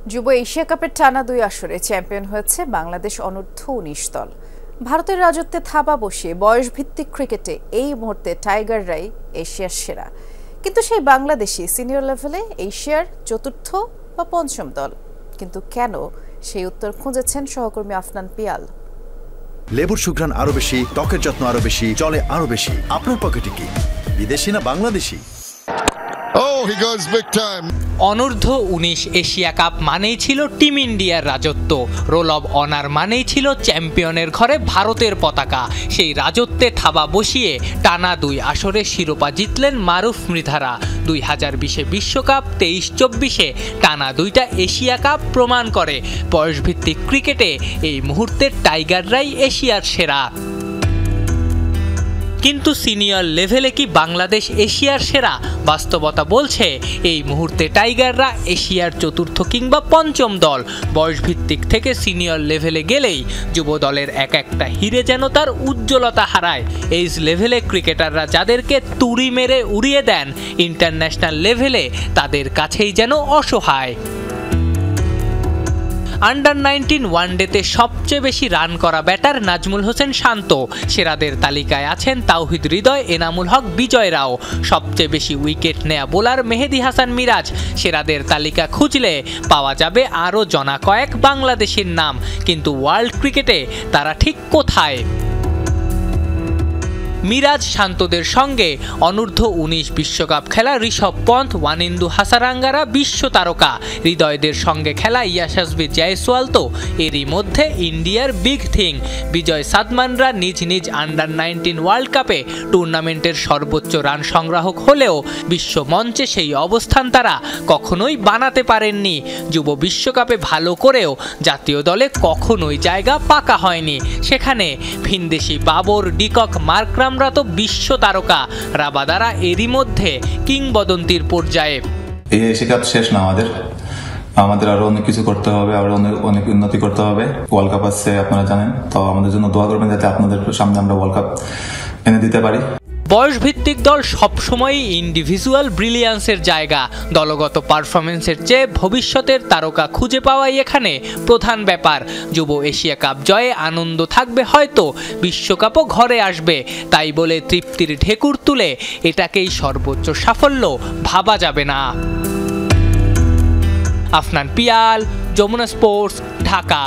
যুব এশিয়া কাপের টানা 2 আসরে চ্যাম্পিয়ন হয়েছে বাংলাদেশ অনূর্ধ্ব-19 দল। ভারতের রাজত্বে থাবা বসিয়ে বয়সভিত্তিক ক্রিকেটে এই মুহূর্তে টাইগাররাই এশিয়ার সেরা। কিন্তু সেই বাংলাদেশি সিনিয়র লেভেলে এশিয়ার চতুর্থ বা পঞ্চম দল। কিন্তু কেন, সেই উত্তর খুঁজেছেন সহকর্মী আফনান পিয়াল। লেবুর সুঘ্রাণ আরো বেশি, ত্বকের যত্ন আরো বেশি, চলে আরো বেশি। আপনার পকেটে কি বিদেশি না বাংলাদেশি? অনূর্ধ্ব-19 এশিয়া কাপ মানেই ছিল টিম ইন্ডিয়ার রাজত্ব, রোল অব অনার মানেই ছিল চ্যাম্পিয়নের ঘরে ভারতের পতাকা। সেই রাজত্বে থাবা বসিয়ে টানা 2 আসরে শিরোপা জিতলেন মারুফ মৃধারা। 2020 বিশ্বকাপ, 23-24 টানা 2টা এশিয়া কাপ প্রমাণ করে বয়সভিত্তিক ক্রিকেটে এই মুহূর্তে টাইগাররাই এশিয়ার সেরা। কিন্তু সিনিয়র লেভেলে কি বাংলাদেশ এশিয়ার সেরা? বাস্তবতা বলছে এই মুহূর্তে টাইগাররা এশিয়ার চতুর্থ কিংবা পঞ্চম দল। বয়সভিত্তিক থেকে সিনিয়র লেভেলে গেলেই যুব দলের একটা হিরে যেন তার উজ্জ্বলতা হারায়। এইজ লেভেলে ক্রিকেটাররা যাদেরকে তুড়ি মেরে উড়িয়ে দেন, ইন্টারন্যাশনাল লেভেলে তাদের কাছেই যেন অসহায়। আন্ডার-19 ওয়ানডেতে সবচেয়ে বেশি রান করা ব্যাটার নাজমুল হোসেন শান্ত। সেরাদের তালিকায় আছেন তাওহিদ হৃদয়, এনামুল হক, বিজয় রাও। সবচেয়ে বেশি উইকেট নেয়া বোলার মেহেদী হাসান মিরাজ। সেরাদের তালিকা খুঁজলে পাওয়া যাবে আরও জনা কয়েক বাংলাদেশের নাম। কিন্তু ওয়ার্ল্ড ক্রিকেটে তারা ঠিক কোথায়? মিরাজ শান্তদের সঙ্গে অনূর্ধ্ব-19 বিশ্বকাপ খেলা ঋষভ পন্থ, ওয়ানিন্দু হাসারাঙ্গারা বিশ্ব তারকা। হৃদয়দের সঙ্গে খেলা ইয়াশাসবি জয়সওয়াল তো এরই মধ্যে ইন্ডিয়ার বিগ থিং। বিজয় সাদমানরা নিজ নিজ আন্ডার-19 ওয়ার্ল্ড কাপে টুর্নামেন্টের সর্বোচ্চ রান সংগ্রাহক হলেও বিশ্ব মঞ্চে সেই অবস্থান তারা কখনোই বানাতে পারেননি। যুব বিশ্বকাপে ভালো করেও জাতীয় দলে কখনোই জায়গা পাকা হয়নি। সেখানে ভিনদেশি বাবর, ডিকক, মার্করাম আমরা তো বিশ্ব তারকা। রাবাদারা এরই মধ্যে কিংবদন্তির পর্যায়ে। এই এশিয়া কাপ শেষ না, আমাদের আরো অনেক কিছু করতে হবে, আরো অনেক উন্নতি করতে হবে। ওয়ার্ল্ড কাপ আসছে, আপনারা জানেন, তো আমাদের জন্য দোয়া করবেন যাতে আপনাদের সামনে আমরা ওয়ার্ল্ড কাপ এনে দিতে পারি। বয়সভিত্তিক দল সবসময়ই ইন্ডিভিজুয়াল ব্রিলিয়ান্সের জায়গা। দলগত পারফরমেন্সের চেয়ে ভবিষ্যতের তারকা খুঁজে পাওয়াই এখানে প্রধান ব্যাপার। যুব এশিয়া কাপ জয়ে আনন্দ থাকবে, হয়তো বিশ্বকাপও ঘরে আসবে। তাই বলে তৃপ্তির ঢেকুর তুলে এটাকেই সর্বোচ্চ সাফল্য ভাবা যাবে না। আফনান পিয়াল, যমুনা স্পোর্টস, ঢাকা।